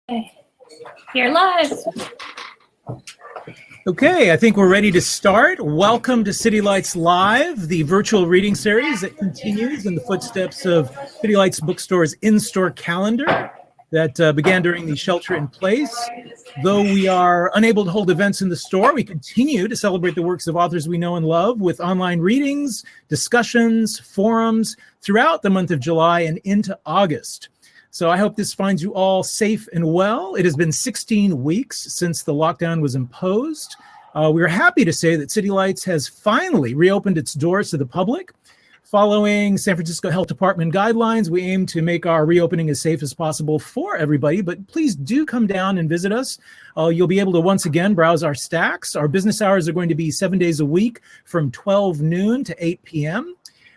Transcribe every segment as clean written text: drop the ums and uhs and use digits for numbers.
Okay. You're live. Okay, I think we're ready to start. Welcome to City Lights Live, the virtual reading series that continues in the footsteps of City Lights Bookstore's in-store calendar that began during the shelter-in-place. Though we are unable to hold events in the store, we continue to celebrate the works of authors we know and love with online readings, discussions, forums throughout the month of July and into August. So I hope this finds you all safe and well. It has been 16 weeks since the lockdown was imposed. We are happy to say that City Lights has finally reopened its doors to the public. Following San Francisco Health Department guidelines, we aim to make our reopening as safe as possible for everybody, but please do come down and visit us. You'll be able to once again browse our stacks. Our business hours are going to be 7 days a week from 12 noon to 8 p.m.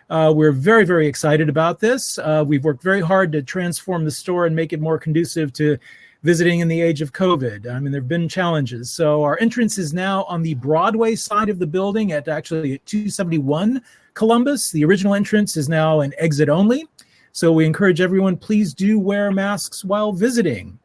We're very, very excited about this. We've worked very hard to transform the store and make it more conducive to visiting in the age of COVID. I mean, there have been challenges. So our entrance is now on the Broadway side of the building at 271 Columbus. The original entrance is now an exit only. So we encourage everyone, please do wear masks while visiting.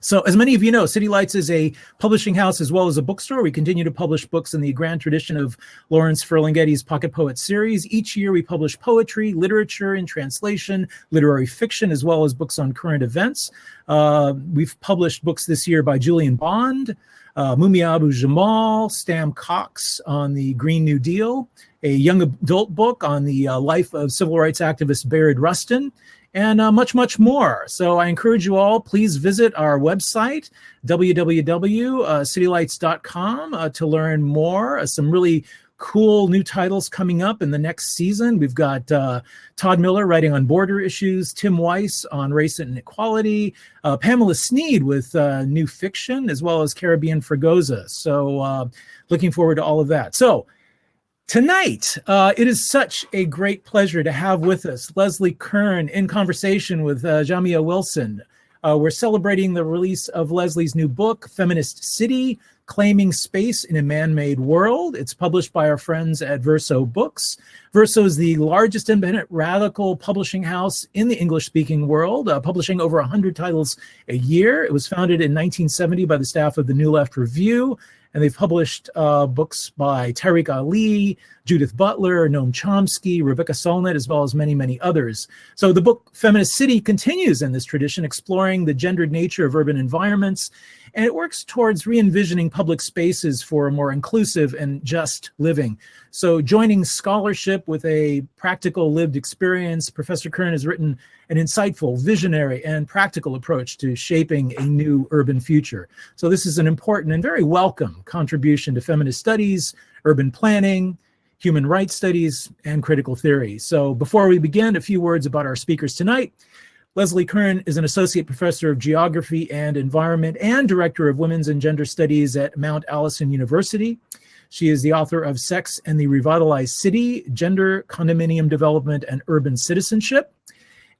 So as many of you know, City Lights is a publishing house as well as a bookstore. We continue to publish books in the grand tradition of Lawrence Ferlinghetti's Pocket Poet series. Each year we publish poetry, literature in translation, literary fiction, as well as books on current events. We've published books this year by Julian Bond, Mumia Abu-Jamal, Stam Cox on the Green New Deal, a young adult book on the life of civil rights activist Bayard Rustin, and much, much more. So I encourage you all, please visit our website, www.citylights.com, to learn more. Some really cool new titles coming up in the next season. We've got Todd Miller writing on border issues, Tim Weiss on race and inequality, Pamela Sneed with new fiction, as well as Caribbean Fregosa. So looking forward to all of that. So tonight, it is such a great pleasure to have with us Leslie Kern in conversation with Jamia Wilson. We're celebrating the release of Leslie's new book, Feminist City, Claiming Space in a Man-Made World. It's published by our friends at Verso Books. Verso is the largest independent radical publishing house in the English-speaking world, publishing over 100 titles a year. It was founded in 1970 by the staff of the New Left Review, and they've published books by Tariq Ali, Judith Butler, Noam Chomsky, Rebecca Solnit, as well as many, many others. So the book Feminist City continues in this tradition, exploring the gendered nature of urban environments, and it works towards re-envisioning public spaces for a more inclusive and just living. So joining scholarship with a practical lived experience, Professor Kern has written an insightful, visionary, and practical approach to shaping a new urban future. So this is an important and very welcome contribution to feminist studies, urban planning, human rights studies, and critical theory. So before we begin, a few words about our speakers tonight. Leslie Kern is an associate professor of geography and environment and director of women's and gender studies at Mount Allison University. She is the author of Sex and the Revitalized City, Gender, Condominium Development, and Urban Citizenship.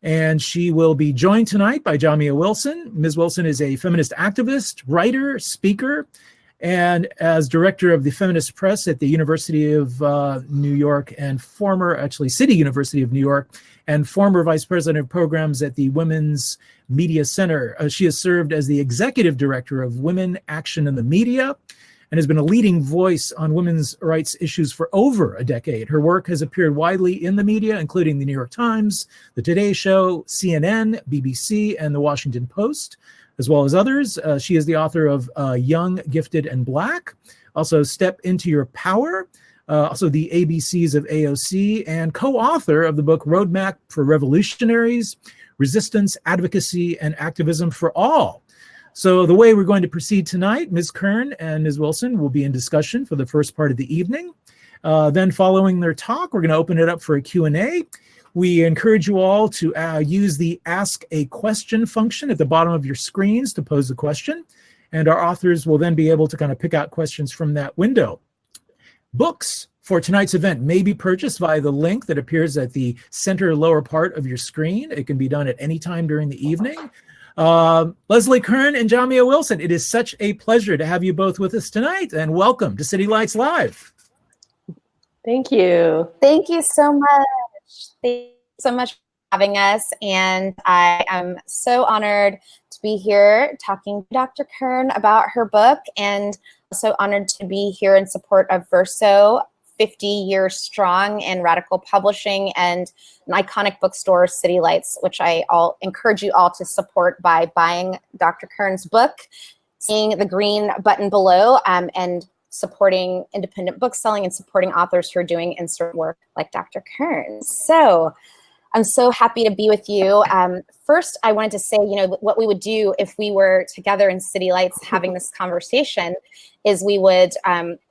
And she will be joined tonight by Jamia Wilson. Ms. Wilson is a feminist activist, writer, speaker, and as director of the Feminist Press at the University of New York and City University of New York, and former vice president of programs at the Women's Media Center. She has served as the executive director of Women Action in the Media and has been a leading voice on women's rights issues for over a decade. Her work has appeared widely in the media, including the New York Times, The Today Show, CNN, BBC, and The Washington Post, as well as others. She is the author of Young, Gifted, and Black, also Step Into Your Power, also the ABCs of AOC, and co-author of the book Roadmap for Revolutionaries, Resistance, Advocacy, and Activism for All. So the way we're going to proceed tonight, Ms. Kern and Ms. Wilson will be in discussion for the first part of the evening. Then following their talk, we're going to open it up for a Q&A. We encourage you all to use the Ask a Question function at the bottom of your screens to pose a question. And our authors will then be able to kind of pick out questions from that window. Books for tonight's event may be purchased via the link that appears at the center lower part of your screen. It can be done at any time during the evening. Leslie Kern and Jamia Wilson, it is such a pleasure to have you both with us tonight, and welcome to City Lights Live. Thank you. Thank you so much. Thank you so much having us, and I am so honored to be here talking to Dr. Kern about her book, and also honored to be here in support of Verso, 50 years strong in radical publishing, and an iconic bookstore, City Lights, which I encourage you all to support by buying Dr. Kern's book, seeing the green button below, and supporting independent bookselling and supporting authors who are doing insert work like Dr. Kern. So I'm so happy to be with you. First, I wanted to say, what we would do if we were together in City Lights having this conversation is we would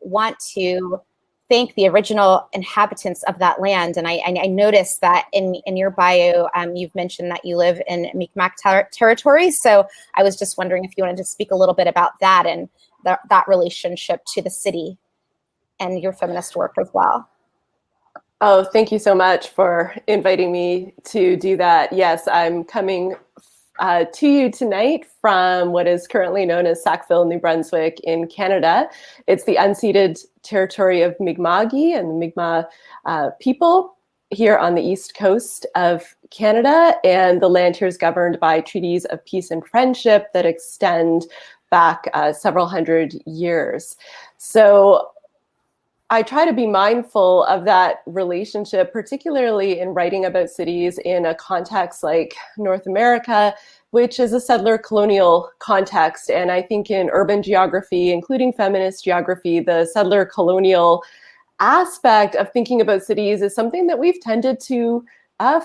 want to thank the original inhabitants of that land. And I noticed that in your bio, you've mentioned that you live in Mi'kmaq territory. So I was just wondering if you wanted to speak a little bit about that and that relationship to the city and your feminist work as well. Oh, thank you so much for inviting me to do that. Yes, I'm coming to you tonight from what is currently known as Sackville, New Brunswick in Canada. It's the unceded territory of Mi'kmaq and the Mi'kmaq people here on the east coast of Canada. And the land here is governed by treaties of peace and friendship that extend back several hundred years. So I try to be mindful of that relationship, particularly in writing about cities in a context like North America, which is a settler colonial context. And I think in urban geography, including feminist geography, the settler colonial aspect of thinking about cities is something that we've tended to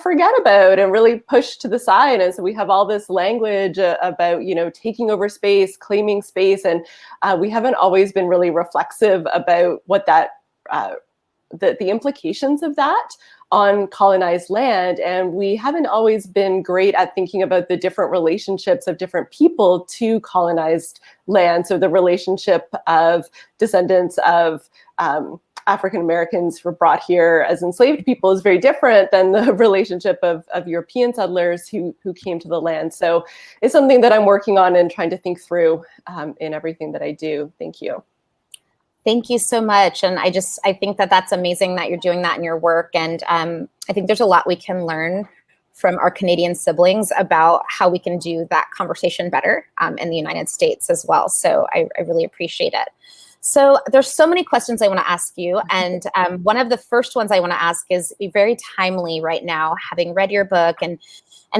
forget about and really push to the side. And so we have all this language about, taking over space, claiming space, and we haven't always been really reflexive about what that, the implications of that on colonized land. And we haven't always been great at thinking about the different relationships of different people to colonized land. So the relationship of descendants of African Americans who were brought here as enslaved people is very different than the relationship of European settlers who came to the land. So it's something that I'm working on and trying to think through in everything that I do. Thank you. Thank you so much. And I think that that's amazing that you're doing that in your work. And I think there's a lot we can learn from our Canadian siblings about how we can do that conversation better in the United States as well. So I really appreciate it. So there's so many questions I want to ask you. And one of the first ones I want to ask is very timely right now, having read your book and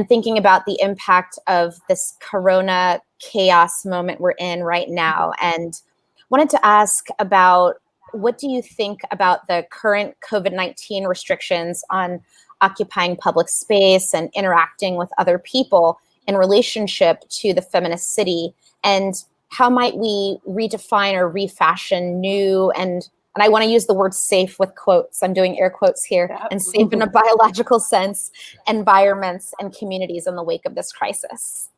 thinking about the impact of this Corona chaos moment we're in right now. And wanted to ask about, what do you think about the current COVID-19 restrictions on occupying public space and interacting with other people in relationship to the feminist city? And how might we redefine or refashion new, and I want to use the word safe with quotes, I'm doing air quotes here, yeah, and safe in a biological sense, environments and communities in the wake of this crisis?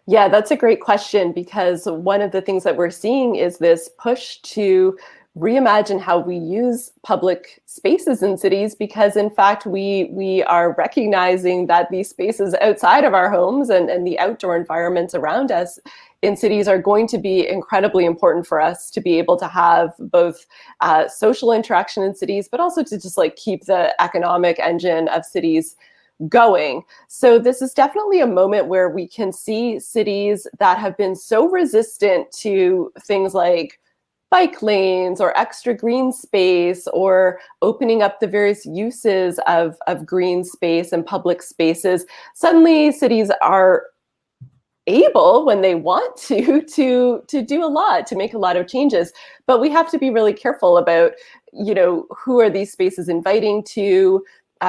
Yeah, that's a great question, because one of the things that we're seeing is this push to reimagine how we use public spaces in cities, because in fact, we are recognizing that these spaces outside of our homes and the outdoor environments around us in cities are going to be incredibly important for us to be able to have both social interaction in cities, but also to just keep the economic engine of cities going. So this is definitely a moment where we can see cities that have been so resistant to things like bike lanes or extra green space or opening up the various uses of green space and public spaces. Suddenly cities are able, when they want to do a lot, to make a lot of changes. But we have to be really careful about, who are these spaces inviting to,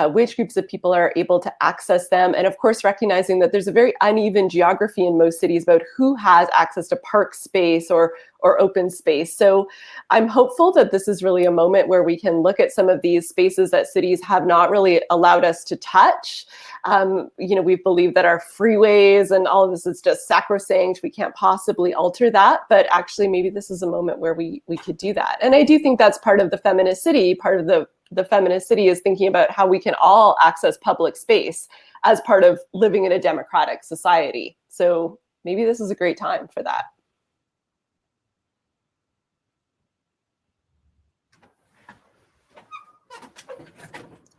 which groups of people are able to access them. And of course, recognizing that there's a very uneven geography in most cities about who has access to park space or open space. So I'm hopeful that this is really a moment where we can look at some of these spaces that cities have not really allowed us to touch. We believe that our freeways and all of this is just sacrosanct. We can't possibly alter that, but actually maybe this is a moment where we could do that. And I do think that's part of the feminist city. Part of the feminist city is thinking about how we can all access public space as part of living in a democratic society. So maybe this is a great time for that.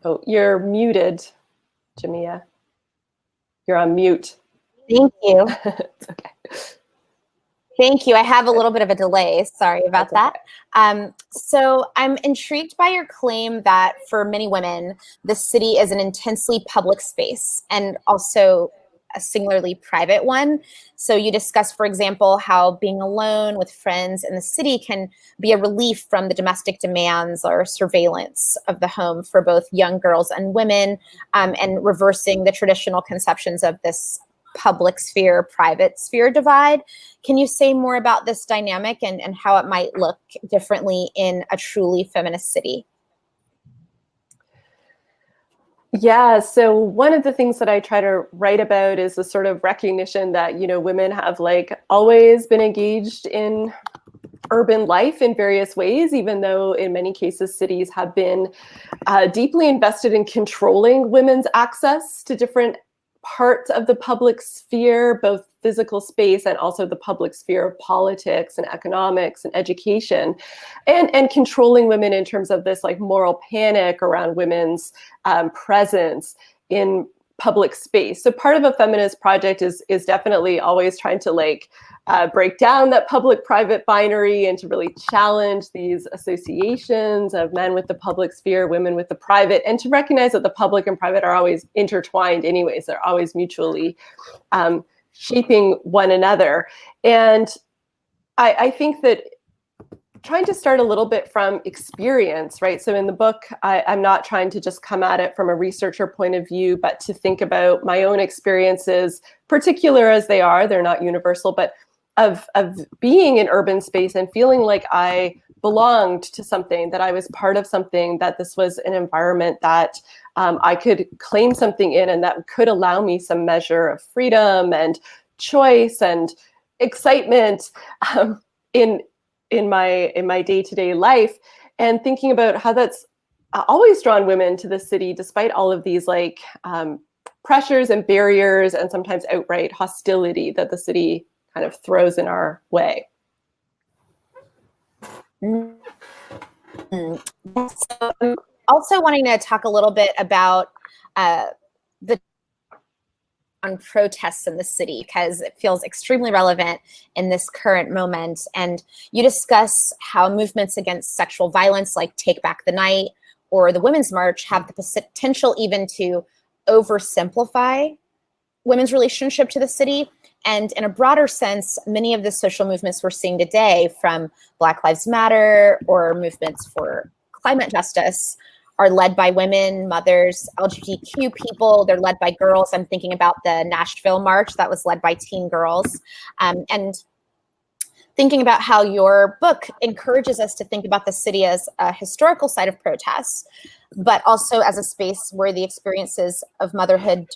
Oh, you're muted. Jamia. You're on mute. Thank you. It's okay. Thank you. I have a little bit of a delay. Sorry about that. So I'm intrigued by your claim that for many women, the city is an intensely public space and also a singularly private one. So you discuss, for example, how being alone with friends in the city can be a relief from the domestic demands or surveillance of the home for both young girls and women, and reversing the traditional conceptions of this public sphere, private sphere divide. Can you say more about this dynamic and how it might look differently in a truly feminist city? Yeah, so one of the things that I try to write about is the sort of recognition that, you know, women have like always been engaged in urban life in various ways, even though in many cases cities have been deeply invested in controlling women's access to different parts of the public sphere, both physical space and also the public sphere of politics and economics and education, and controlling women in terms of this like moral panic around women's presence in public space. So part of a feminist project is definitely always trying to like break down that public-private binary and to really challenge these associations of men with the public sphere, women with the private, and to recognize that the public and private are always intertwined anyways. They're always mutually shaping one another. And I think that trying to start a little bit from experience, right? So in the book, I'm not trying to just come at it from a researcher point of view, but to think about my own experiences, particular as they are, they're not universal, but of being in urban space and feeling like I belonged to something, that I was part of something, that this was an environment that I could claim something in and that could allow me some measure of freedom and choice and excitement in my day-to-day life, and thinking about how that's always drawn women to the city, despite all of these like pressures and barriers and sometimes outright hostility that the city kind of throws in our way. So I'm also wanting to talk a little bit about the on protests in the city, because it feels extremely relevant in this current moment. And you discuss how movements against sexual violence like Take Back the Night or the Women's March have the potential even to oversimplify women's relationship to the city. And in a broader sense, many of the social movements we're seeing today, from Black Lives Matter or movements for climate justice, are led by women, mothers, LGBTQ people. They're led by girls. I'm thinking about the Nashville March that was led by teen girls. And thinking about how your book encourages us to think about the city as a historical site of protests, but also as a space where the experiences of motherhood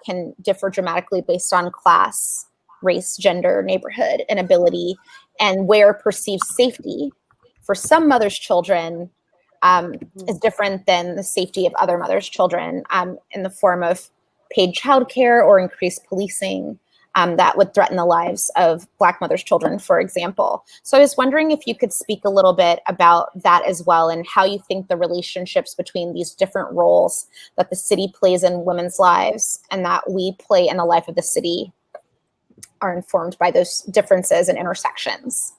can differ dramatically based on class, race, gender, neighborhood, and ability, and where perceived safety for some mothers' children is different than the safety of other mothers' children, in the form of paid childcare or increased policing that would threaten the lives of Black mothers' children, for example. So I was wondering if you could speak a little bit about that as well, and how you think the relationships between these different roles that the city plays in women's lives and that we play in the life of the city are informed by those differences and intersections.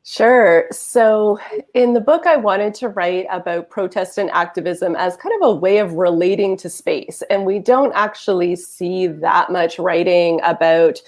Sure. So in the book, I wanted to write about protest and activism as kind of a way of relating to space. And we don't actually see that much writing about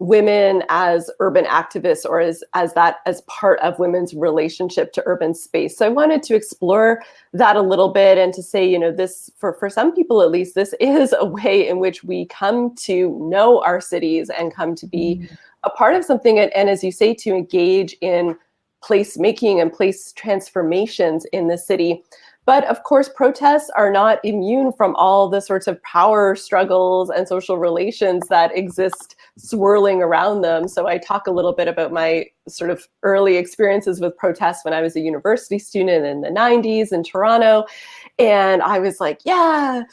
women as urban activists or as part of women's relationship to urban space. So I wanted to explore that a little bit and to say, you know, this, for some people at least, this is a way in which we come to know our cities and come to be a part of something, and as you say, to engage in place making and place transformations in the city. But of course, protests are not immune from all the sorts of power struggles and social relations that exist swirling around them. So I talk a little bit about my sort of early experiences with protests when I was a university student in the 90s in Toronto. And I was like, yeah,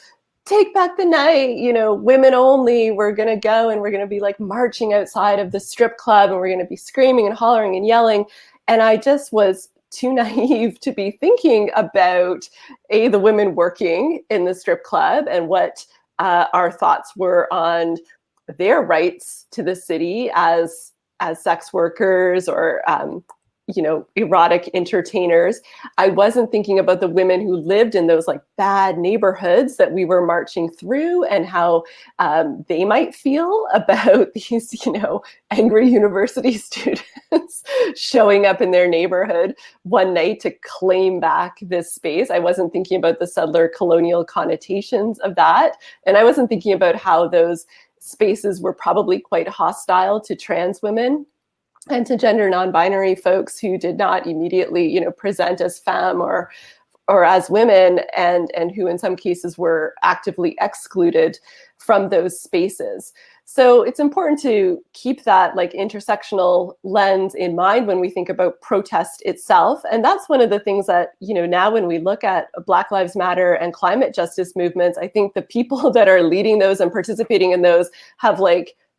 take back the night, you know, women only, we're going to go and we're going to be like marching outside of the strip club and we're going to be screaming and hollering and yelling. And I just was too naive to be thinking about the women working in the strip club and what our thoughts were on their rights to the city as sex workers or erotic entertainers. I wasn't thinking about the women who lived in those like bad neighborhoods that we were marching through and how they might feel about these, angry university students showing up in their neighborhood one night to claim back this space. I wasn't thinking about the settler colonial connotations of that. And I wasn't thinking about how those spaces were probably quite hostile to trans women and to gender non-binary folks who did not immediately, present as femme or as women, and who in some cases were actively excluded from those spaces. So it's important to keep that like intersectional lens in mind when we think about protest itself. And that's one of the things that, now when we look at Black Lives Matter and climate justice movements, I think the people that are leading those and participating in those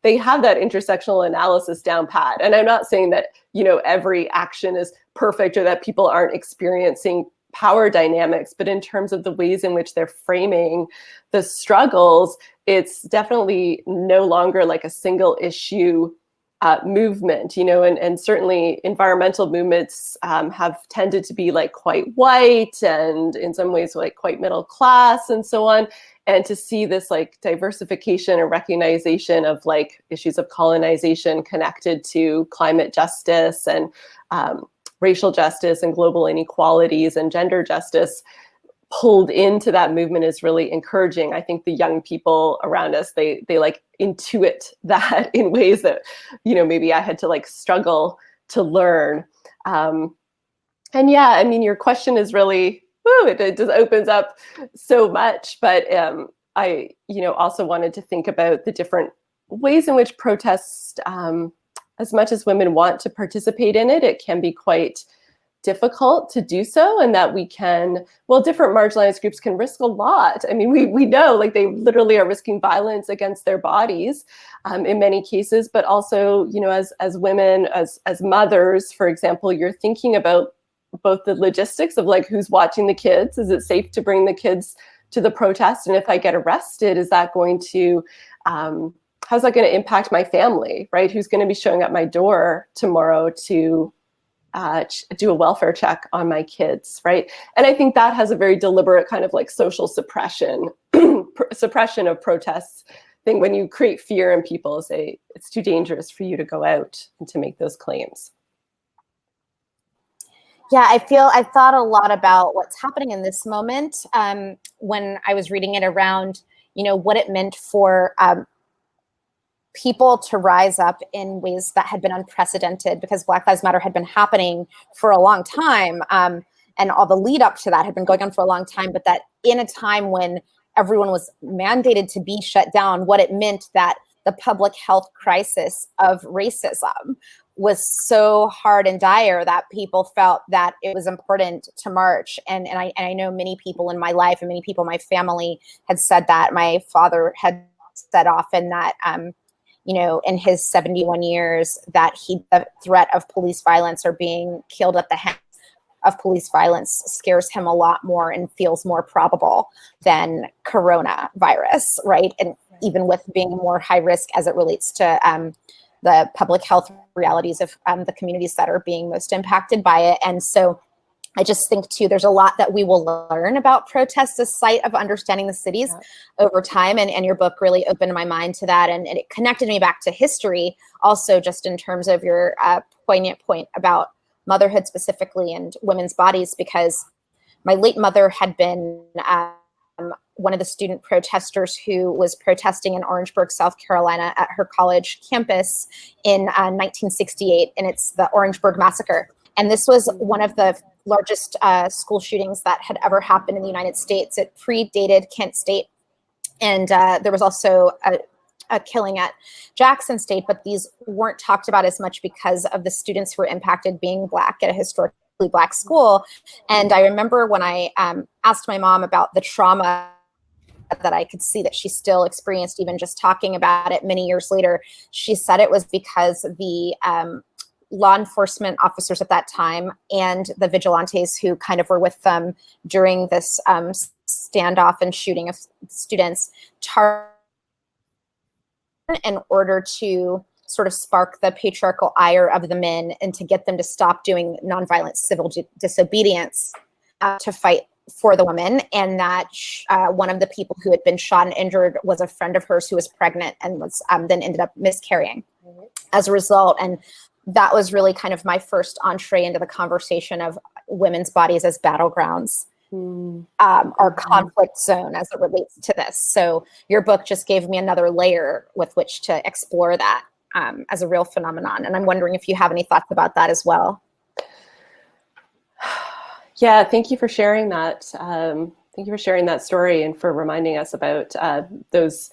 they have that intersectional analysis down pat. And I'm not saying that, every action is perfect or that people aren't experiencing power dynamics, but in terms of the ways in which they're framing the struggles, it's definitely no longer like a single issue movement, and certainly environmental movements have tended to be like quite white and in some ways like quite middle class and so on. And to see this like diversification or recognition of like issues of colonization connected to climate justice and racial justice and global inequalities and gender justice pulled into that movement is really encouraging. I think the young people around us, they like intuit that in ways that, maybe I had to like struggle to learn. And yeah, I mean, your question is really, it just opens up so much. But I, also wanted to think about the different ways in which protest, as much as women want to participate in it, it can be quite difficult to do so, and that we can, different marginalized groups can risk a lot. I mean, we know like they literally are risking violence against their bodies in many cases, but also, as women, as mothers, for example, you're thinking about both the logistics of like who's watching the kids. Is it safe to bring the kids to the protest? And if I get arrested, is that going to, how's that going to impact my family, right? Who's going to be showing up my door tomorrow to do a welfare check on my kids, right? And I think that has a very deliberate kind of like social suppression, suppression of protests thing when you create fear in people, say it's too dangerous for you to go out and to make those claims. Yeah, I thought a lot about what's happening in this moment when I was reading it around, what it meant for people to rise up in ways that had been unprecedented, because Black Lives Matter had been happening for a long time. And all the lead up to that had been going on for a long time, but that in a time when everyone was mandated to be shut down, what it meant that the public health crisis of racism was so hard and dire that people felt that it was important to march. And I know many people in my life and many people in my family had said that. My father had said often that, in his 71 years, that the threat of police violence or being killed at the hands of police violence scares him a lot more and feels more probable than coronavirus, right? And even with being more high risk as it relates to the public health realities of the communities that are being most impacted by it. And so I just think too, there's a lot that we will learn about protests, a site of understanding the cities over time. And your book really opened my mind to that. And it connected me back to history also, just in terms of your poignant point about motherhood specifically and women's bodies, because my late mother had been one of the student protesters who was protesting in Orangeburg, South Carolina at her college campus in 1968. And it's the Orangeburg Massacre. And this was one of the largest school shootings that had ever happened in the United States. It predated Kent State. And there was also a killing at Jackson State, but these weren't talked about as much because of the students who were impacted being Black at a historically Black school. And I remember when I asked my mom about the trauma that I could see that she still experienced, even just talking about it many years later, she said it was because the law enforcement officers at that time and the vigilantes who kind of were with them during this standoff and shooting of students in order to sort of spark the patriarchal ire of the men and to get them to stop doing nonviolent civil disobedience to fight for the women. And that one of the people who had been shot and injured was a friend of hers who was pregnant and was then ended up miscarrying as a result. And that was really kind of my first entree into the conversation of women's bodies as battlegrounds. Our conflict zone as it relates to this. So your book just gave me another layer with which to explore that as a real phenomenon. And I'm wondering if you have any thoughts about that as well. Yeah, thank you for sharing that. Thank you for sharing that story and for reminding us about those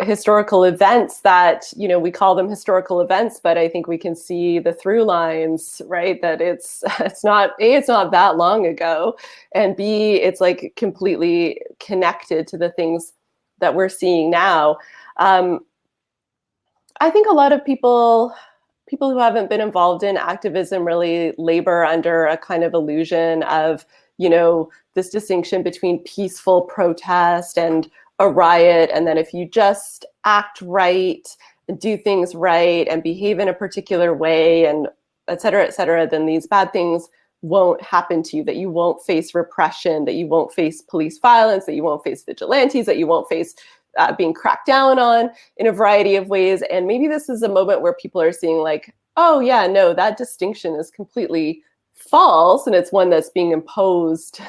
historical events that, you know, we call them historical events, but I think we can see the through lines, right? That it's not that long ago, and B, it's like completely connected to the things that we're seeing now. I think a lot of people who haven't been involved in activism really labor under a kind of illusion of, you know, this distinction between peaceful protest and a riot, and then if you just act right and do things right and behave in a particular way and et cetera, then these bad things won't happen to you, that you won't face repression, that you won't face police violence, that you won't face vigilantes, that you won't face being cracked down on in a variety of ways. And maybe this is a moment where people are seeing like, oh yeah, no, that distinction is completely false. And it's one that's being imposed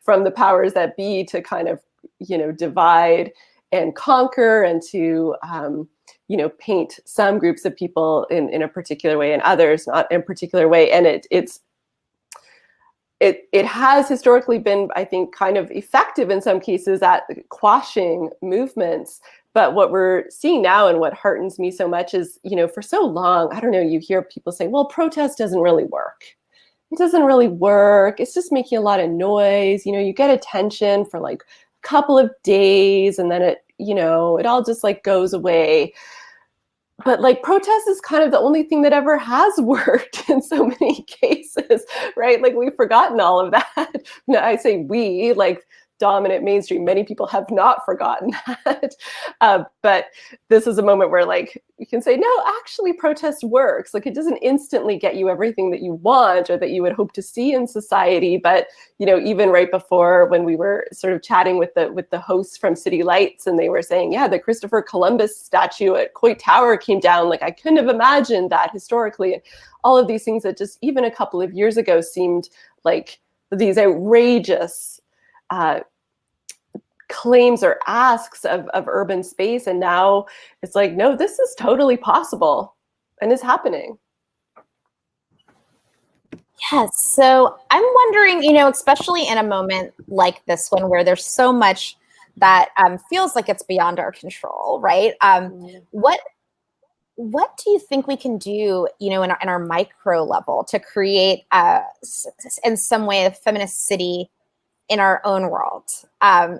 from the powers that be to kind of, you know, divide and conquer and to, you know, paint some groups of people in a particular way and others not in a particular way. And it has historically been, I think, kind of effective in some cases at quashing movements. But what we're seeing now and what heartens me so much is, you know, for so long, I don't know, you hear people say, well, protest doesn't really work. It doesn't really work. It's just making a lot of noise. You know, you get attention for like a couple of days and then it, you know, it all just like goes away. But like protest is kind of the only thing that ever has worked in so many cases, right? Like we've forgotten all of that. No, I say we, like dominant mainstream, many people have not forgotten that. But this is a moment where like you can say, no, actually protest works. Like it doesn't instantly get you everything that you want or that you would hope to see in society. But, you know, even right before when we were sort of chatting with the hosts from City Lights and they were saying, yeah, the Christopher Columbus statue at Coit Tower came down. Like I couldn't have imagined that historically. And all of these things that just even a couple of years ago seemed like these outrageous claims or asks of urban space. And now it's like, no, this is totally possible and is happening. Yes. So I'm wondering, you know, especially in a moment like this one where there's so much that feels like it's beyond our control, right? What do you think we can do, you know, in our micro level to create in some way a feminist city in our own world,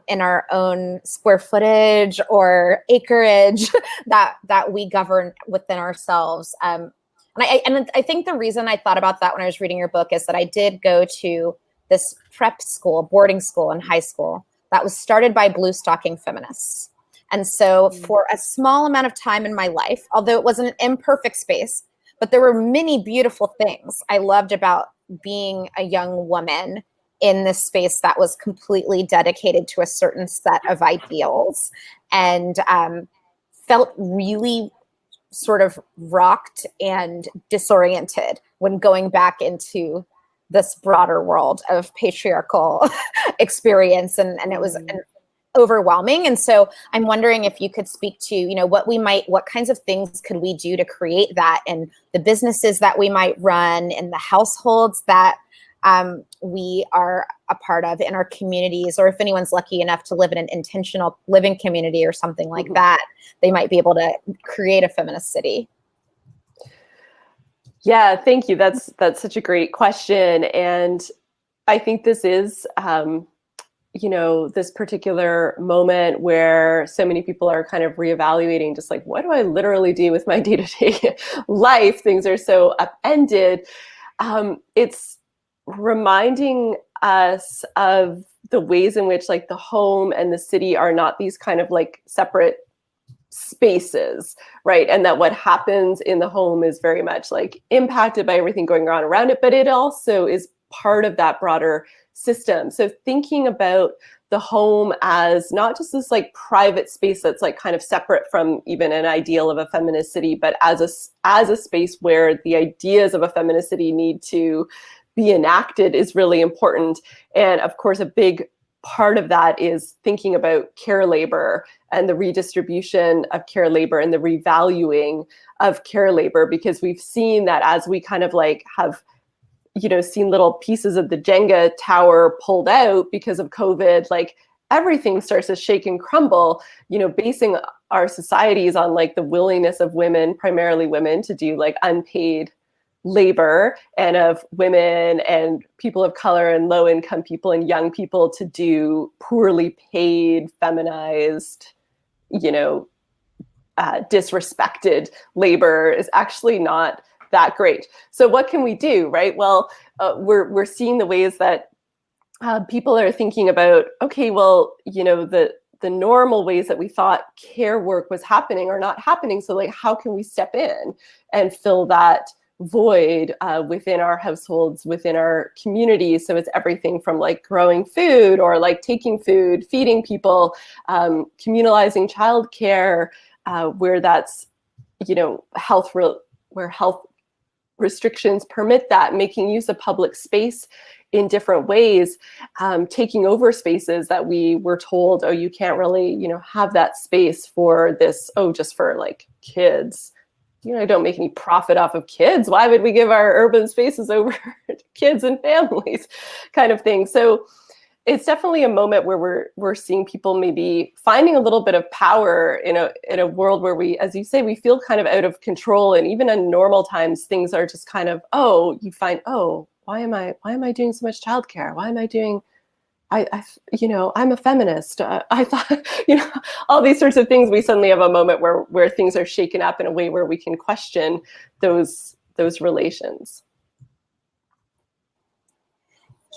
in our own square footage or acreage that we govern within ourselves? And I think the reason I thought about that when I was reading your book is that I did go to this prep school, boarding school in high school that was started by blue stocking feminists. And so for a small amount of time in my life, although it was an imperfect space, but there were many beautiful things I loved about being a young woman in this space that was completely dedicated to a certain set of ideals and felt really sort of rocked and disoriented when going back into this broader world of patriarchal experience. And it was overwhelming. And so I'm wondering if you could speak to, you know, what kinds of things could we do to create that in the businesses that we might run, in the households that we are a part of, in our communities, or if anyone's lucky enough to live in an intentional living community or something like that, they might be able to create a feminist city. Yeah, thank you. That's such a great question. And I think this is this particular moment where so many people are kind of reevaluating just like, what do I literally do with my day-to-day life? Things are so upended. It's reminding us of the ways in which like the home and the city are not these kind of like separate spaces, right? And that what happens in the home is very much like impacted by everything going on around it, but it also is part of that broader system. So thinking about the home as not just this like private space that's like kind of separate from even an ideal of a feminist city, but as a space where the ideas of a feminist city need to be enacted is really important. And of course, a big part of that is thinking about care labor and the redistribution of care labor and the revaluing of care labor, because we've seen that as we kind of like have seen little pieces of the Jenga tower pulled out because of COVID, like everything starts to shake and crumble, basing our societies on like the willingness of women, primarily women, to do like unpaid labor, and of women and people of color and low income people and young people to do poorly paid, feminized, disrespected labor is actually not that great. So what can we do, right? Well, we're seeing the ways that people are thinking about, okay, well, the normal ways that we thought care work was happening are not happening. So like, how can we step in and fill that void within our households, within our communities? So it's everything from like growing food or like taking food, feeding people, communalizing childcare, where that's, where health restrictions permit that, making use of public space in different ways, taking over spaces that we were told, oh, you can't really, have that space for this, just for like kids. I don't make any profit off of kids. Why would we give our urban spaces over to kids and families, kind of thing? So it's definitely a moment where we're seeing people maybe finding a little bit of power in a world where we, as you say, we feel kind of out of control. And even in normal times, things are just kind of, you find, why am I doing so much childcare? Why am I doing, I'm a feminist. I thought, all these sorts of things. We suddenly have a moment where things are shaken up in a way where we can question those relations.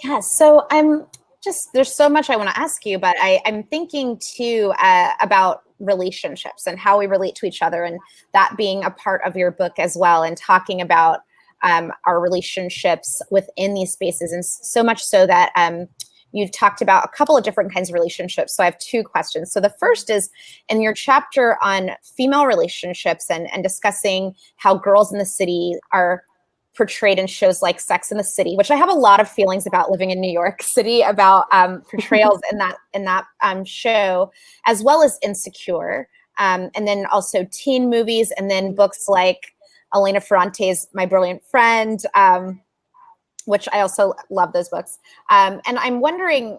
Yeah, so there's so much I want to ask you, but I'm thinking too about relationships and how we relate to each other, and that being a part of your book as well, and talking about our relationships within these spaces, and so much so that you've talked about a couple of different kinds of relationships. So I have two questions. So the first is in your chapter on female relationships and discussing how girls in the city are portrayed in shows like Sex and the City, which I have a lot of feelings about living in New York City about portrayals in that show, as well as Insecure, and then also teen movies, and then books like Elena Ferrante's My Brilliant Friend, which I also love those books. And I'm wondering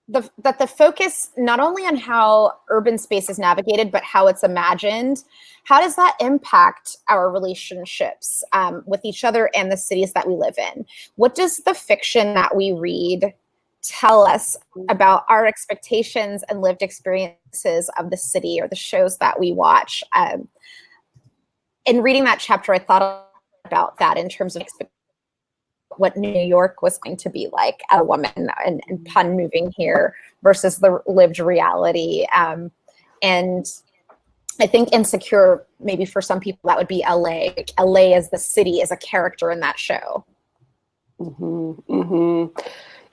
that the focus not only on how urban space is navigated, but how it's imagined, how does that impact our relationships with each other and the cities that we live in? What does the fiction that we read tell us about our expectations and lived experiences of the city or the shows that we watch? In reading that chapter, I thought about that in terms of what New York was going to be like as a woman and upon moving here versus the lived reality. And I think Insecure, maybe for some people, that would be LA. Like LA as the city, as a character in that show. Mm-hmm, mm-hmm.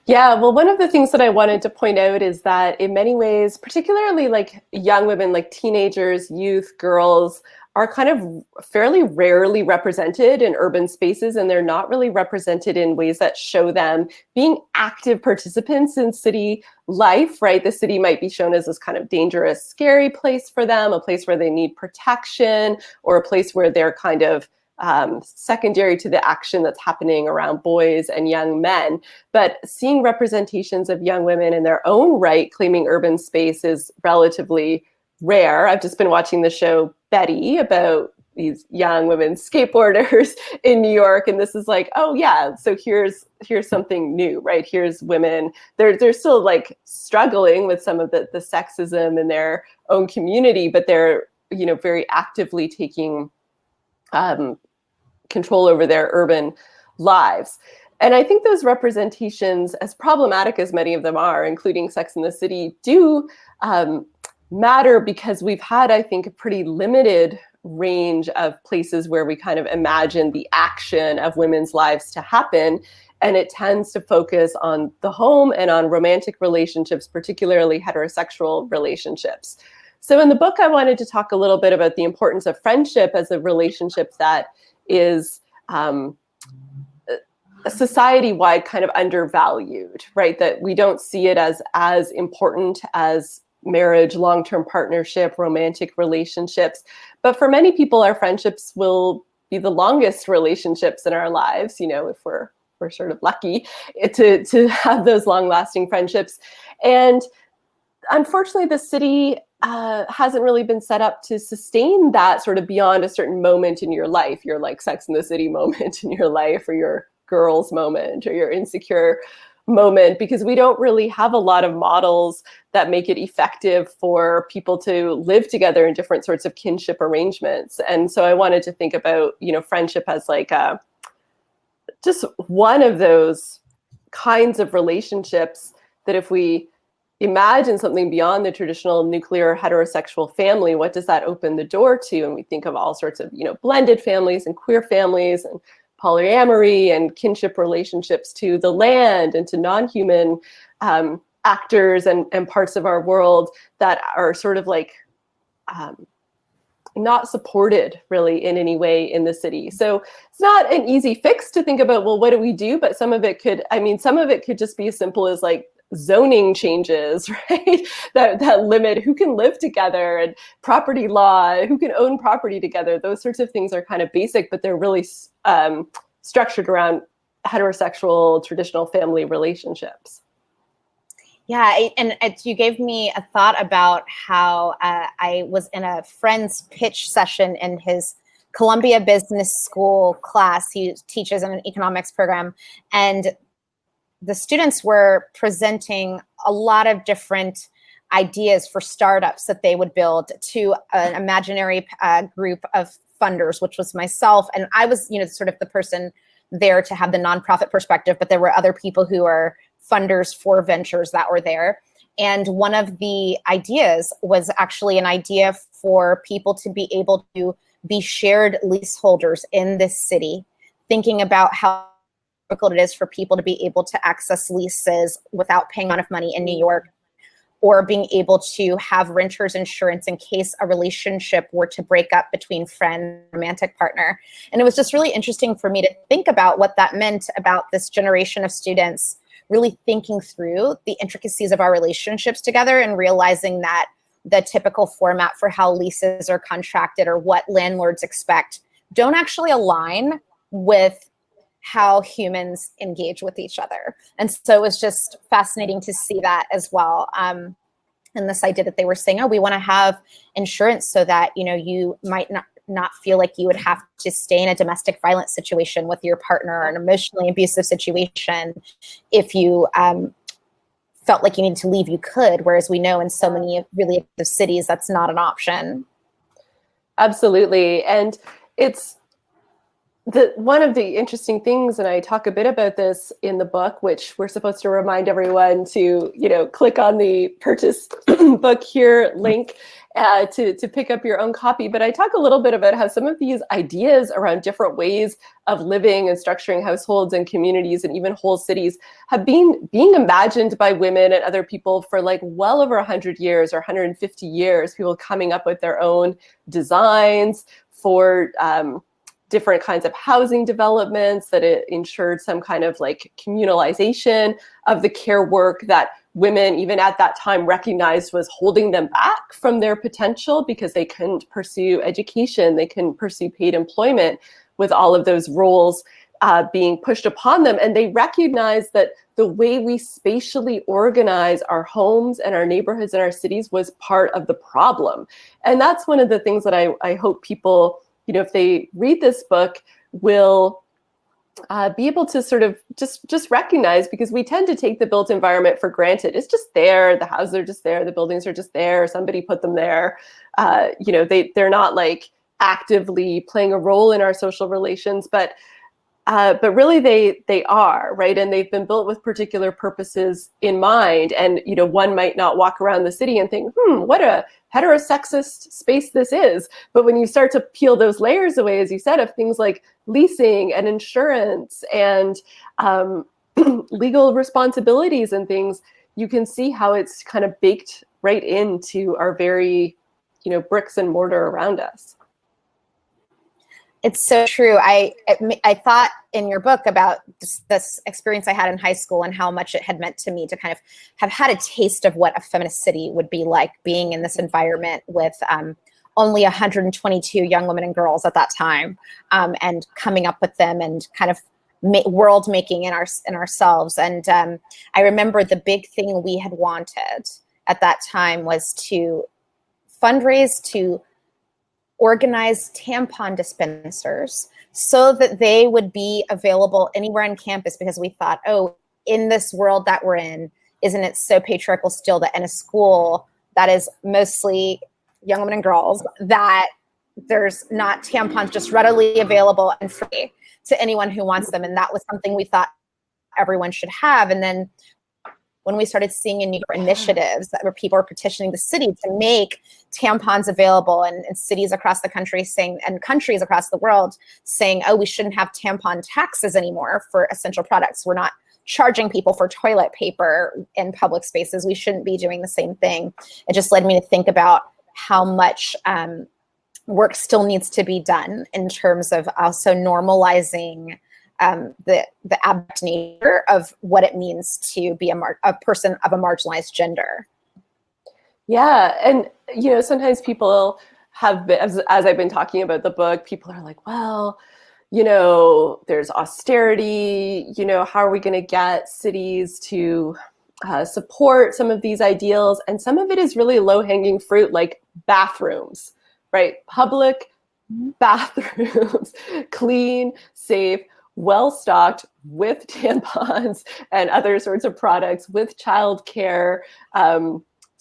Yeah, well, one of the things that I wanted to point out is that in many ways, particularly like young women, like teenagers, youth, girls, are kind of fairly rarely represented in urban spaces, and they're not really represented in ways that show them being active participants in city life, right? The city might be shown as this kind of dangerous, scary place for them, a place where they need protection, or a place where they're kind of secondary to the action that's happening around boys and young men. But seeing representations of young women in their own right claiming urban space is relatively rare. I've just been watching the show Betty about, these young women skateboarders in New York, and this is like, oh yeah, so here's something new, right? Here's women. They're still like struggling with some of the sexism in their own community, but they're, you know, very actively taking control over their urban lives. And I think those representations, as problematic as many of them are, including Sex and the City, do matter because we've had, I think, a pretty limited range of places where we kind of imagine the action of women's lives to happen. And it tends to focus on the home and on romantic relationships, particularly heterosexual relationships. So in the book, I wanted to talk a little bit about the importance of friendship as a relationship that is society-wide kind of undervalued, right? That we don't see it as important as marriage, long-term partnership, romantic relationships. But for many people, our friendships will be the longest relationships in our lives, you know, if we're sort of lucky to have those long-lasting friendships. And unfortunately, the city hasn't really been set up to sustain that sort of beyond a certain moment in your life, your like Sex and the City moment in your life, or your girls moment, or your insecure moment, because we don't really have a lot of models that make it effective for people to live together in different sorts of kinship arrangements. And so I wanted to think about, you know, friendship as like just one of those kinds of relationships that if we imagine something beyond the traditional nuclear heterosexual family, what does that open the door to? And we think of all sorts of, you know, blended families and queer families and polyamory and kinship relationships to the land and to non-human actors and parts of our world that are sort of like not supported really in any way in the city. So it's not an easy fix to think about, well, what do we do? But some of it could just be as simple as like zoning changes, right? that limit who can live together, and property law, who can own property together. Those sorts of things are kind of basic, but they're really structured around heterosexual traditional family relationships. Yeah, you gave me a thought about how I was in a friend's pitch session in his Columbia Business School class. He teaches in an economics program, and the students were presenting a lot of different ideas for startups that they would build to an imaginary group of funders, which was myself. And I was, you know, sort of the person there to have the nonprofit perspective, but there were other people who are funders for ventures that were there. And one of the ideas was actually an idea for people to be able to be shared leaseholders in this city, thinking about how difficult it is for people to be able to access leases without paying a lot of money in New York, or being able to have renter's insurance in case a relationship were to break up between friend, romantic partner. And it was just really interesting for me to think about what that meant about this generation of students really thinking through the intricacies of our relationships together and realizing that the typical format for how leases are contracted or what landlords expect don't actually align with how humans engage with each other. And so it was just fascinating to see that as well. And this idea that they were saying, oh, we want to have insurance so that, you know, you might not feel like you would have to stay in a domestic violence situation with your partner or an emotionally abusive situation. If you felt like you needed to leave, you could. Whereas we know in so many of really the cities, that's not an option. Absolutely. And it's one of the interesting things, and I talk a bit about this in the book, which we're supposed to remind everyone to, you know, click on the purchase book here link to pick up your own copy. But I talk a little bit about how some of these ideas around different ways of living and structuring households and communities and even whole cities have been being imagined by women and other people for like well over 100 years or 150 years, people coming up with their own designs for different kinds of housing developments, that it ensured some kind of like communalization of the care work that women, even at that time, recognized was holding them back from their potential because they couldn't pursue education, they couldn't pursue paid employment with all of those roles being pushed upon them. And they recognized that the way we spatially organize our homes and our neighborhoods and our cities was part of the problem. And that's one of the things that I hope people if they read this book, will be able to sort of just recognize, because we tend to take the built environment for granted. It's just there. The houses are just there. The buildings are just there. Somebody put them there. They're not like actively playing a role in our social relations, but really they are, right? And they've been built with particular purposes in mind. And, one might not walk around the city and think, what a heterosexist space this is. But when you start to peel those layers away, as you said, of things like leasing and insurance and legal responsibilities and things, you can see how it's kind of baked right into our very, bricks and mortar around us. It's so true. I thought in your book about this experience I had in high school and how much it had meant to me to kind of have had a taste of what a feminist city would be like, being in this environment with only 122 young women and girls at that time, and coming up with them and kind of world making in ourselves. And I remember the big thing we had wanted at that time was to fundraise to organize tampon dispensers so that they would be available anywhere on campus, because we thought, in this world that we're in, isn't it so patriarchal still that in a school that is mostly young women and girls, that there's not tampons just readily available and free to anyone who wants them. And that was something we thought everyone should have. And then when we started seeing in New York initiatives where people are petitioning the city to make tampons available, and cities across the country saying, and countries across the world saying, we shouldn't have tampon taxes anymore for essential products. We're not charging people for toilet paper in public spaces. We shouldn't be doing the same thing. It just led me to think about how much work still needs to be done in terms of also normalizing the abject nature of what it means to be a person of a marginalized gender. Yeah, and sometimes people have been, as I've been talking about the book, people are like, well, there's austerity, how are we going to get cities to support some of these ideals? And some of it is really low-hanging fruit, like bathrooms, right? Public bathrooms, clean, safe, well-stocked with tampons and other sorts of products, with childcare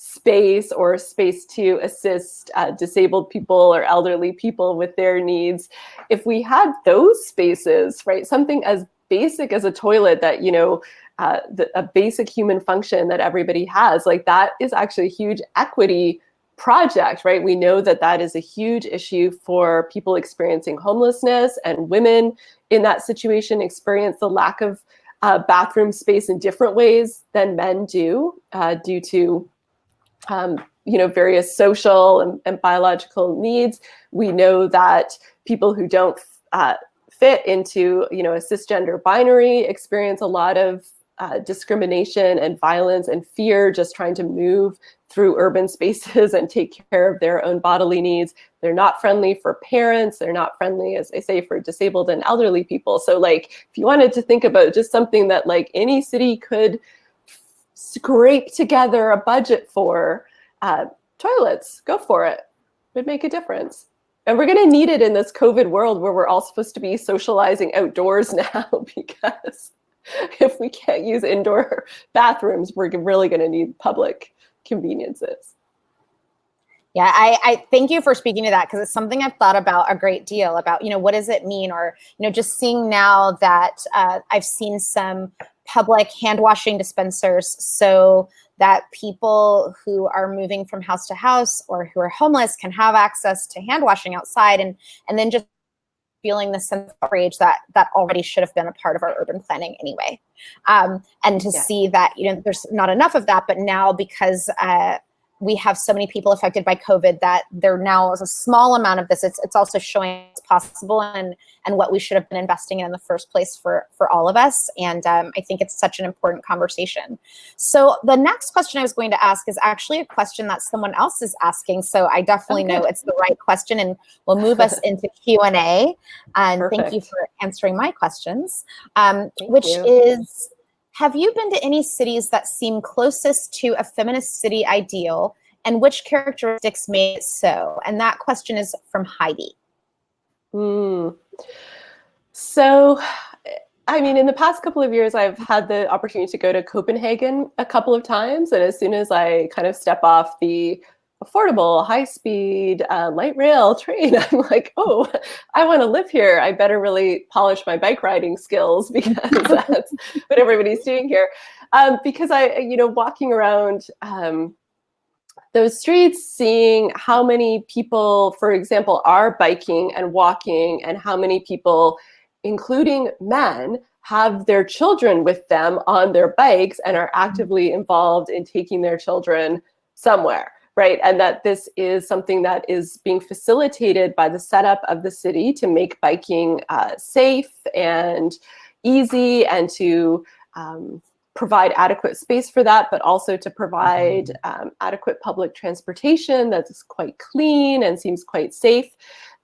space or space to assist disabled people or elderly people with their needs. If we had those spaces, right, something as basic as a toilet that, a basic human function that everybody has, like that is actually a huge equity project, right? We know that that is a huge issue for people experiencing homelessness, and women in that situation experience the lack of bathroom space in different ways than men do, due to various social and biological needs. We know that people who don't fit into a cisgender binary experience a lot of discrimination and violence and fear just trying to move through urban spaces and take care of their own bodily needs. They're not friendly for parents. They're not friendly, as I say, for disabled and elderly people. So like, if you wanted to think about just something that like any city could scrape together a budget for, toilets, go for it. It would make a difference. And we're going to need it in this COVID world where we're all supposed to be socializing outdoors now, because if we can't use indoor bathrooms, we're really going to need public conveniences. Yeah, I thank you for speaking to that, because it's something I've thought about a great deal about, what does it mean? Or, just seeing now that I've seen some public hand washing dispensers so that people who are moving from house to house or who are homeless can have access to hand washing outside, and then just feeling the sense of outrage that already should have been a part of our urban planning anyway. And to see that, there's not enough of that, but now because we have so many people affected by COVID that there now is a small amount of this, it's also showing it's possible and what we should have been investing in the first place for all of us. And I think it's such an important conversation. So the next question I was going to ask is actually a question that someone else is asking. So I definitely know it's the right question, and we'll move us into Q&A. And thank you for answering my questions, which is, have you been to any cities that seem closest to a feminist city ideal, and which characteristics made it so? And that question is from Heidi. Mm. So, I mean, in the past couple of years, I've had the opportunity to go to Copenhagen a couple of times. And as soon as I kind of step off the affordable, high-speed, light rail train, I'm like, oh, I want to live here. I better really polish my bike riding skills because that's what everybody's doing here. Because walking around those streets, seeing how many people, for example, are biking and walking, and how many people, including men, have their children with them on their bikes and are actively involved in taking their children somewhere, right? And that this is something that is being facilitated by the setup of the city to make biking safe and easy, and to provide adequate space for that, but also to provide adequate public transportation that's quite clean and seems quite safe.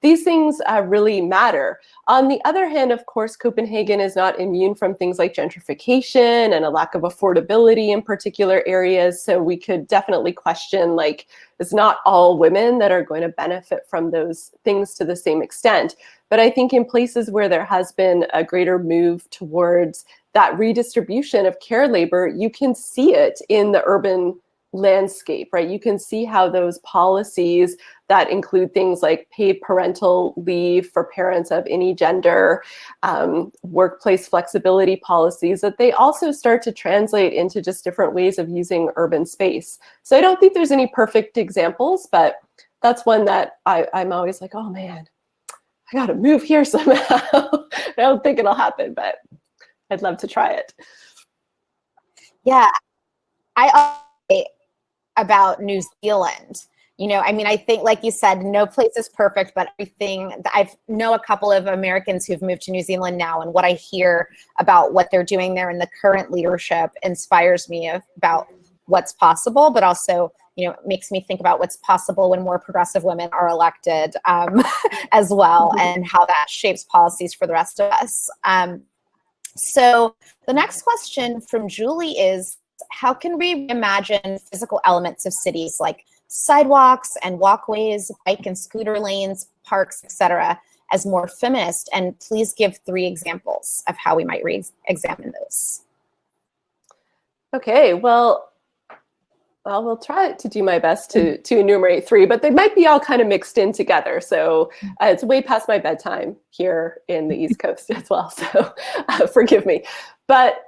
These things really matter. On the other hand, of course, Copenhagen is not immune from things like gentrification and a lack of affordability in particular areas. So we could definitely question, like, it's not all women that are going to benefit from those things to the same extent. But I think in places where there has been a greater move towards that redistribution of care labor, you can see it in the urban landscape, right? You can see how those policies that include things like paid parental leave for parents of any gender, workplace flexibility policies, that they also start to translate into just different ways of using urban space. So I don't think there's any perfect examples, but that's one that I'm always like, oh man, I got to move here somehow. I don't think it'll happen, but I'd love to try it. Yeah, I about New Zealand. I mean, I think, like you said, no place is perfect, but everything, I know a couple of Americans who've moved to New Zealand now, and what I hear about what they're doing there and the current leadership inspires me about what's possible, but also, makes me think about what's possible when more progressive women are elected as well, and how that shapes policies for the rest of us. So the next question from Julie is, how can we imagine physical elements of cities like sidewalks and walkways, bike and scooter lanes, parks, etc., as more feminist? And please give 3 examples of how we might examine those. Okay, well, we'll try to do my best to enumerate 3, but they might be all kind of mixed in together. So it's way past my bedtime here in the East Coast as well, so forgive me. But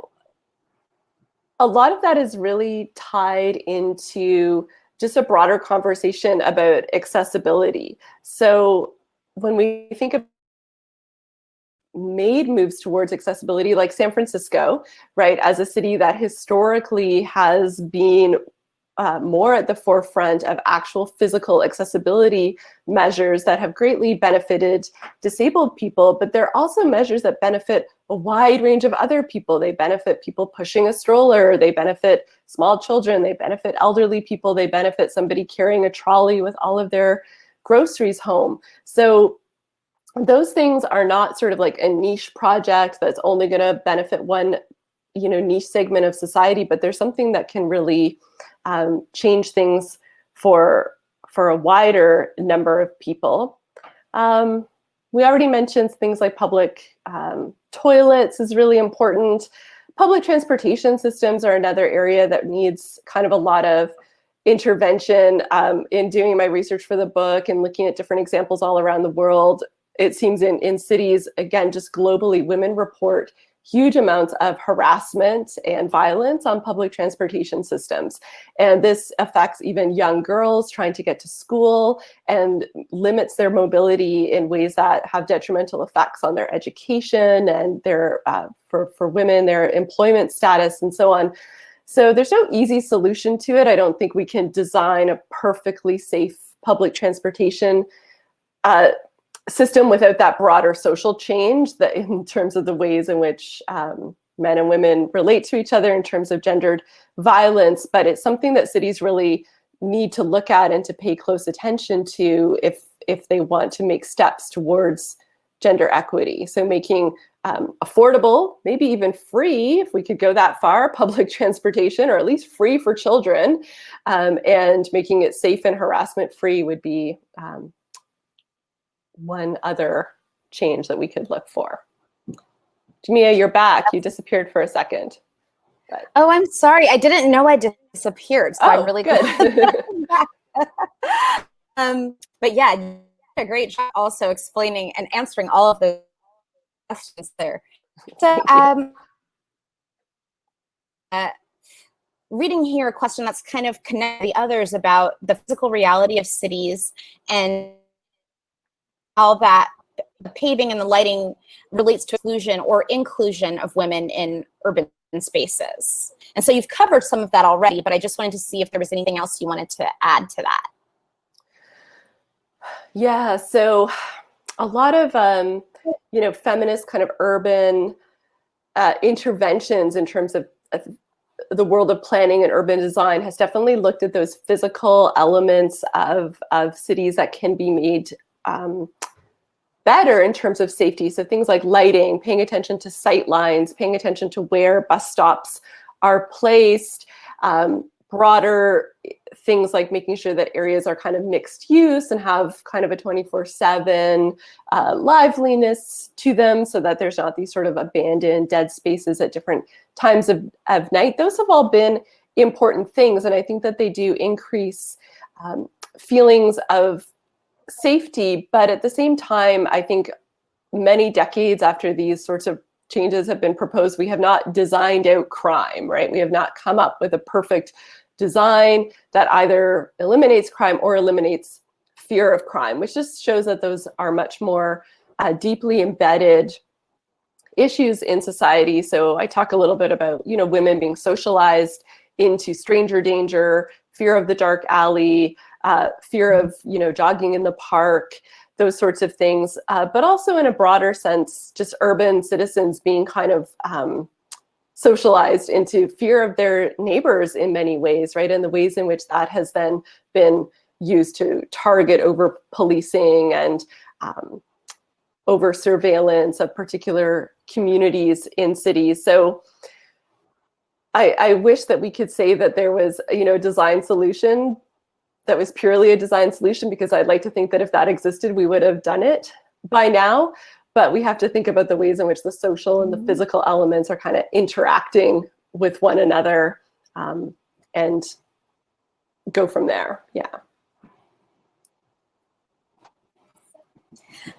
a lot of that is really tied into just a broader conversation about accessibility. So when we think of made moves towards accessibility, like San Francisco, right, as a city that historically has been more at the forefront of actual physical accessibility measures that have greatly benefited disabled people, but they're also measures that benefit a wide range of other people. They benefit people pushing a stroller, they benefit small children, they benefit elderly people, they benefit somebody carrying a trolley with all of their groceries home. So those things are not sort of like a niche project that's only going to benefit one, niche segment of society, but there's something that can really change things for a wider number of people. We already mentioned things like public toilets is really important. Public transportation systems are another area that needs kind of a lot of intervention. In doing my research for the book and looking at different examples all around the world, it seems in cities, again, just globally, women report huge amounts of harassment and violence on public transportation systems. And this affects even young girls trying to get to school and limits their mobility in ways that have detrimental effects on their education and their, for women, their employment status and so on. So there's no easy solution to it. I don't think we can design a perfectly safe public transportation system without that broader social change, that in terms of the ways in which men and women relate to each other in terms of gendered violence. But it's something that cities really need to look at and to pay close attention to if they want to make steps towards gender equity. So making affordable, maybe even free, if we could go that far, public transportation, or at least free for children, and making it safe and harassment free would be one other change that we could look for. Jamia, you're back. You disappeared for a second. But... Oh, I'm sorry. I didn't know I disappeared, so I'm really good. But yeah, you did a great job also explaining and answering all of those questions there. So, reading here a question that's kind of connected to the others about the physical reality of cities and how that the paving and the lighting relates to exclusion or inclusion of women in urban spaces. And so you've covered some of that already, but I just wanted to see if there was anything else you wanted to add to that. Yeah, so a lot of, feminist kind of urban interventions in terms of the world of planning and urban design has definitely looked at those physical elements of cities that can be made better in terms of safety. So things like lighting, paying attention to sight lines, paying attention to where bus stops are placed, broader things like making sure that areas are kind of mixed use and have kind of a 24/7 liveliness to them so that there's not these sort of abandoned dead spaces at different times of night. Those have all been important things. And I think that they do increase feelings of safety. But at the same time, I think many decades after these sorts of changes have been proposed, we have not designed out crime, right? We have not come up with a perfect design that either eliminates crime or eliminates fear of crime, which just shows that those are much more deeply embedded issues in society. So I talk a little bit about, women being socialized into stranger danger, fear of the dark alley, fear of, jogging in the park, those sorts of things, but also in a broader sense, just urban citizens being kind of socialized into fear of their neighbors in many ways, right? And the ways in which that has then been used to target over policing and over surveillance of particular communities in cities. So I wish that we could say that there was, a design solution that was purely a design solution, because I'd like to think that if that existed, we would have done it by now. But we have to think about the ways in which the social and the physical elements are kind of interacting with one another and go from there. Yeah.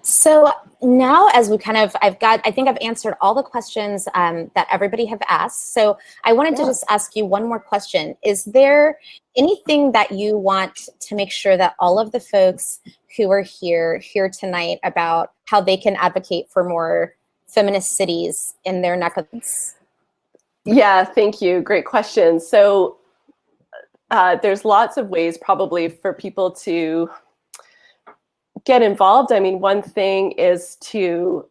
So now as we I think I've answered all the questions that everybody have asked. So I wanted to just ask you one more question. Is there anything that you want to make sure that all of the folks who are here tonight about how they can advocate for more feminist cities in their neck of the woods? Yeah, thank you. Great question. So there's lots of ways probably for people to get involved. I mean, one thing is to,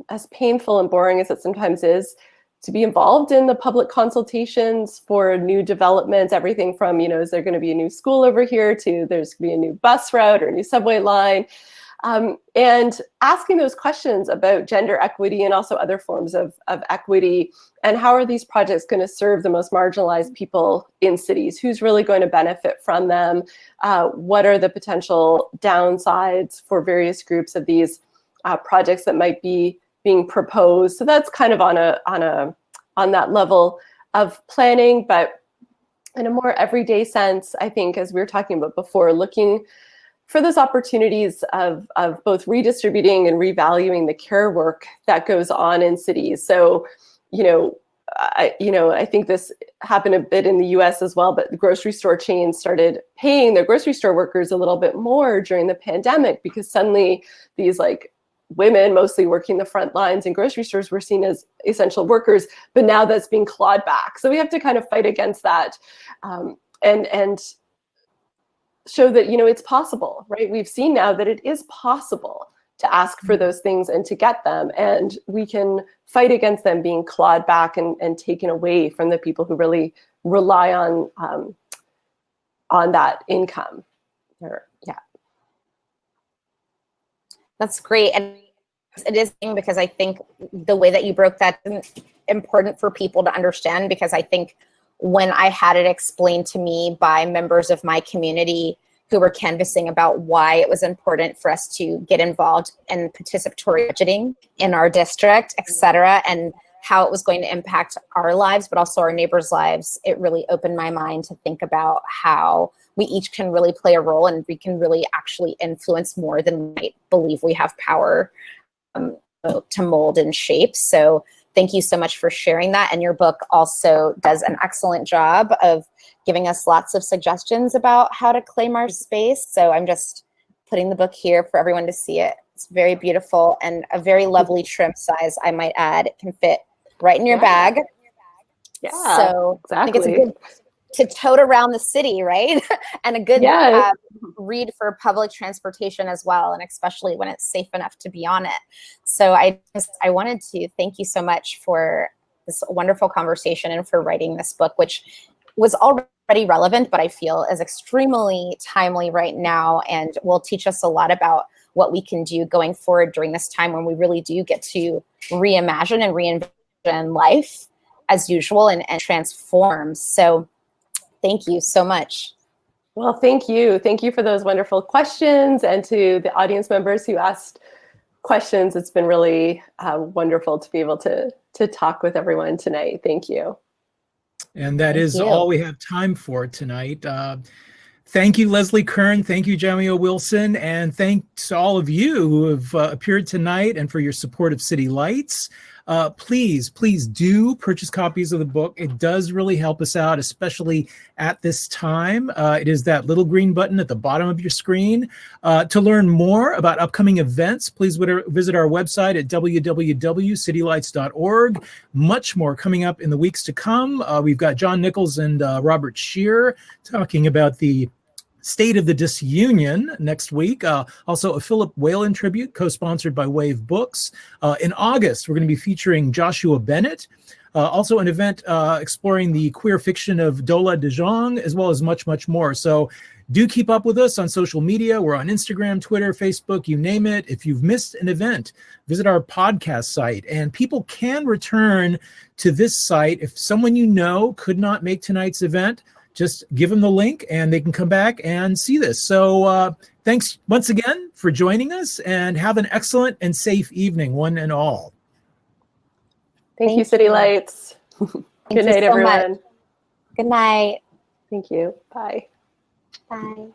as painful and boring as it sometimes is, to be involved in the public consultations for new developments, everything from, is there going to be a new school over here to there's going to be a new bus route or a new subway line, and asking those questions about gender equity and also other forms of equity, and how are these projects going to serve the most marginalized people in cities? Who's really going to benefit from them? What are the potential downsides for various groups of these projects that might be being proposed? So that's kind of on that level of planning, but in a more everyday sense, I think, as we were talking about before, looking for those opportunities of both redistributing and revaluing the care work that goes on in cities. So, I think this happened a bit in the US as well, but the grocery store chains started paying their grocery store workers a little bit more during the pandemic, because suddenly these women mostly working the front lines in grocery stores were seen as essential workers, but now that's being clawed back. So we have to kind of fight against that and show that, it's possible, right? We've seen now that it is possible to ask for those things and to get them, and we can fight against them being clawed back and taken away from the people who really rely on that income. Yeah. That's great. And it is because I think the way that you broke that is important for people to understand, because I think when I had it explained to me by members of my community who were canvassing about why it was important for us to get involved in participatory budgeting in our district, et cetera, and how it was going to impact our lives, but also our neighbors' lives. It really opened my mind to think about how we each can really play a role, and we can really actually influence more than we might believe we have power to mold and shape. So thank you so much for sharing that. And your book also does an excellent job of giving us lots of suggestions about how to claim our space. So I'm just putting the book here for everyone to see it. It's very beautiful and a very lovely trim size, I might add. It can fit right in your bag. Yeah, so exactly. I think it's a good to tote around the city, right? And a good read for public transportation as well, and especially when it's safe enough to be on it. So I wanted to thank you so much for this wonderful conversation and for writing this book, which was already relevant, but I feel is extremely timely right now, and will teach us a lot about what we can do going forward during this time when we really do get to reimagine and reinvent life as usual and transform. So thank you so much. Well, thank you. Thank you for those wonderful questions, and to the audience members who asked questions. It's been really wonderful to be able to talk with everyone tonight. Thank you. And that is all we have time for tonight. Thank you, Leslie Kern. Thank you, Jamia Wilson. And thanks to all of you who have appeared tonight and for your support of City Lights. Please do purchase copies of the book. It does really help us out, especially at this time. It is that little green button at the bottom of your screen. To learn more about upcoming events, please visit our website at www.citylights.org. Much more coming up in the weeks to come. We've got John Nichols and Robert Shear talking about the State of the Disunion next week. Also a Philip Whalen tribute co-sponsored by Wave Books. In August, we're going to be featuring Joshua Bennett. Also an event exploring the queer fiction of Dola De Jong, as well as much, much more. So do keep up with us on social media. We're on Instagram, Twitter, Facebook, you name it. If you've missed an event, visit our podcast site. And people can return to this site. If someone you know could not make tonight's event, just give them the link and they can come back and see this. So thanks once again for joining us, and have an excellent and safe evening, one and all. Thank you, City Lights. Good night, everyone. Good night. Thank you. Bye. Bye.